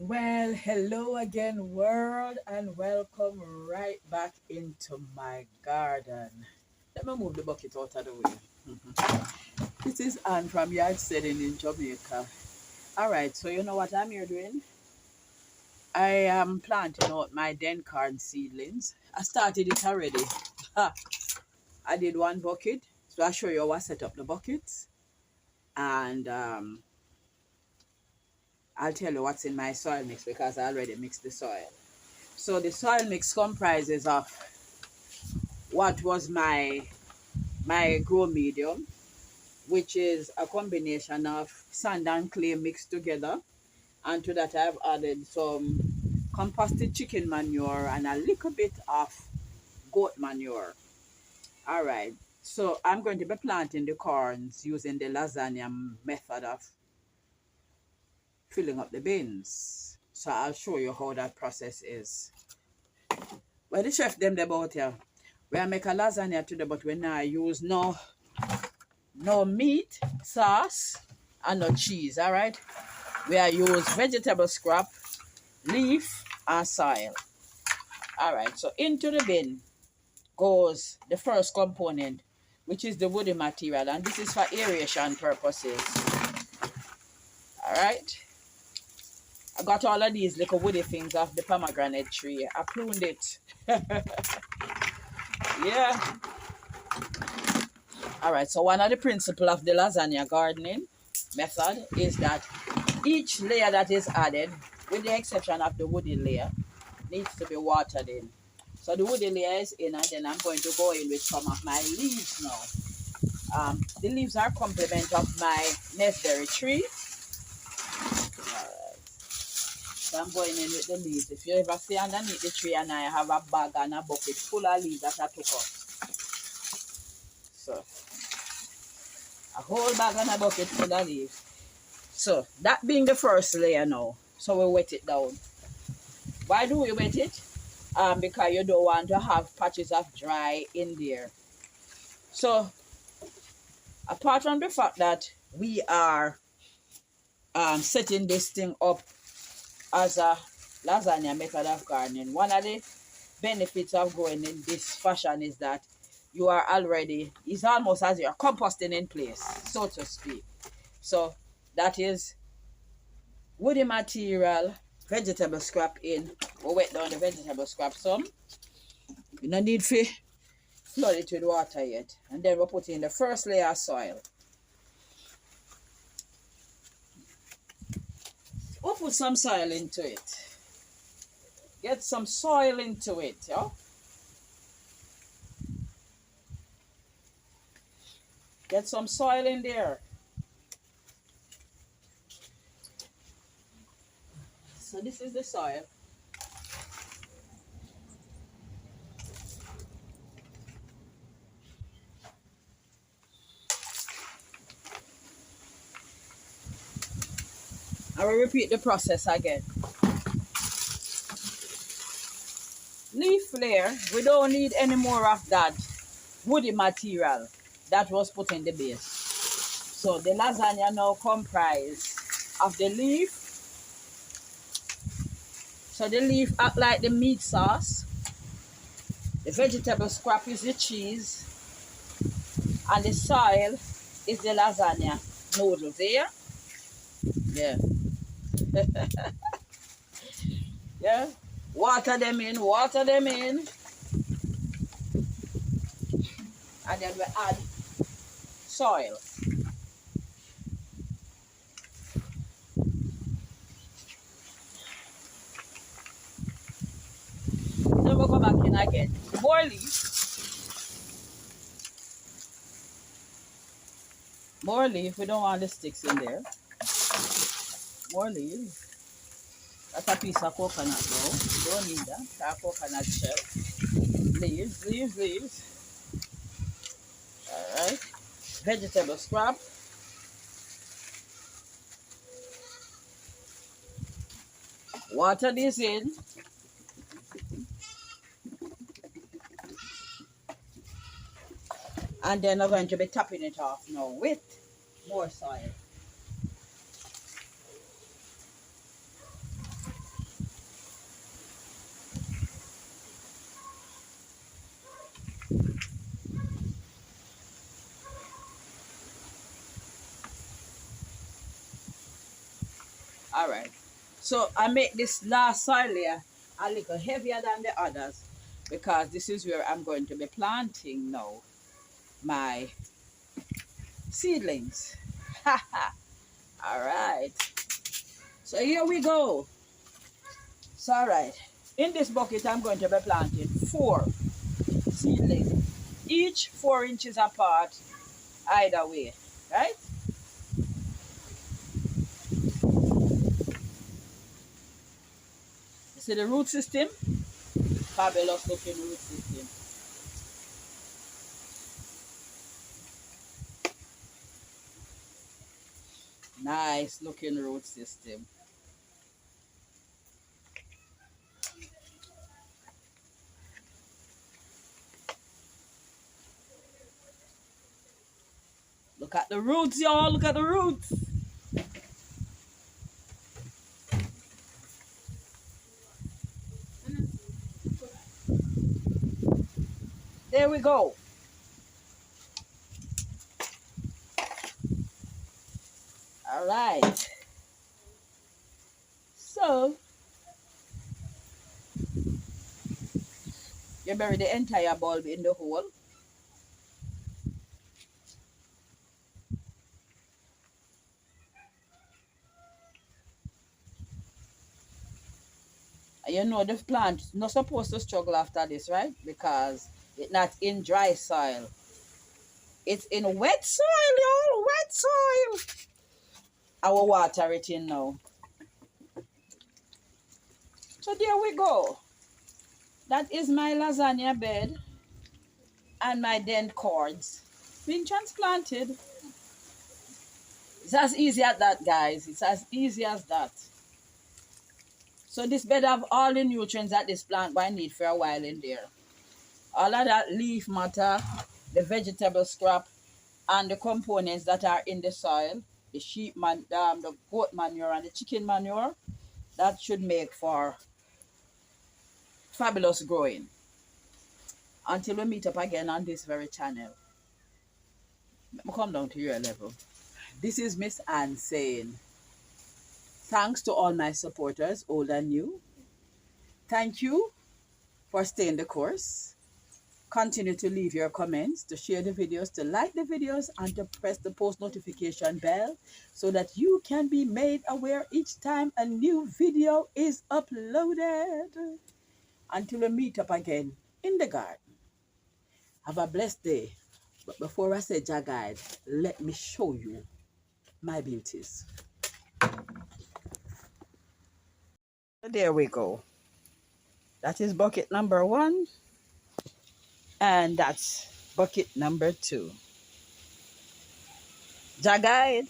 Well, hello again, world, and welcome right back into my garden. Let me move the bucket out of the way. This is Anne from Yard Setting in Jamaica. All right, so you know what I'm here doing? I am planting out my Dencarn seedlings. I started it already. Ha, I did one bucket, so I'll show you how I set up the buckets, and I'll tell you what's in my soil mix because I already mixed the soil. So the soil mix comprises of what was my grow medium, which is a combination of sand and clay mixed together. And to that, I've added some composted chicken manure and a little bit of goat manure. All right. So I'm going to be planting the corns using the lasagna method of filling up the bins. So I'll show you how that process is. Well, the chef them about here. We make a lasagna today, but we now use no meat, sauce, and no cheese. All right. We are use vegetable scrap, leaf, and soil. All right. So into the bin goes the first component, which is the woody material, and this is for aeration purposes. All right. I got all of these little woody things off the pomegranate tree. I pruned it. Yeah. All right. So one of the principles of the lasagna gardening method is that each layer that is added, with the exception of the woody layer, needs to be watered in. So the woody layer is in, and then I'm going to go in with some of my leaves now. The leaves are complement of my nestberry tree. Alright. So I'm going in with the leaves. If you ever see underneath the tree and I have a bag and a bucket full of leaves that I took out. So a whole bag and a bucket full of leaves. So that being the first layer now. So we wet it down. Why do we wet it? Because you don't want to have patches of dry in there. So apart from the fact that we are setting this thing up as a lasagna method of gardening, one of the benefits of going in this fashion is that you are already, it's almost as you're composting in place, so to speak. So that is woody material, vegetable scrap in. We wet down the vegetable scrap some. You don't need to flood it with water yet. And then we'll put in the first layer of soil. We'll put some soil into it. Get some soil into it, yeah? Get some soil in there. So this is the soil. I will repeat the process again. Leaf layer, we don't need any more of that woody material that was put in the base. So the lasagna now comprises of the leaf. So the leaf act like the meat sauce. The vegetable scrap is the cheese. And the soil is the lasagna noodles here. Yeah. Yeah. Water them in, water them in. And then we add soil. Then we'll go back in again. More leaf. More leaf. We don't want the sticks in there. More leaf. That's a piece of coconut though. You don't need that. That's a coconut shell. Leaves, leaves, leaves. Alright. Vegetable scrap. Water this in. And then I'm going to be topping it off now with more soil. All right. So I make this last soil layer a little heavier than the others because this is where I'm going to be planting now my seedlings. All right. So here we go. So all right. In this bucket, I'm going to be planting 4 seedlings, each 4 inches apart, either way, right? See the root system? Fabulous looking root system. Nice looking root system. Look at the roots, y'all. Look at the roots. There we go. All right. So, you bury the entire bulb in the hole. You know the plant is not supposed to struggle after this, right? Because it's not in dry soil. It's in wet soil, y'all. Wet soil. I will water it in now. So there we go. That is my lasagna bed and my dent cords being transplanted. It's as easy as that, guys. It's as easy as that. So this bed have all the nutrients that this plant might need for a while in there. All of that leaf matter, the vegetable scrap, and the components that are in the soil, the the goat manure and the chicken manure, that should make for fabulous growing. Until we meet up again on this very channel. Let me come down to your level. This is Miss Anne saying, thanks to all my supporters, old and new. Thank you for staying the course. Continue to leave your comments, to share the videos, to like the videos, and to press the post notification bell so that you can be made aware each time a new video is uploaded. Until we meet up again in the garden. Have a blessed day. But before I say Jagide, let me show you my beauties. There we go. That is bucket number 1. And that's bucket number 2. Jagide.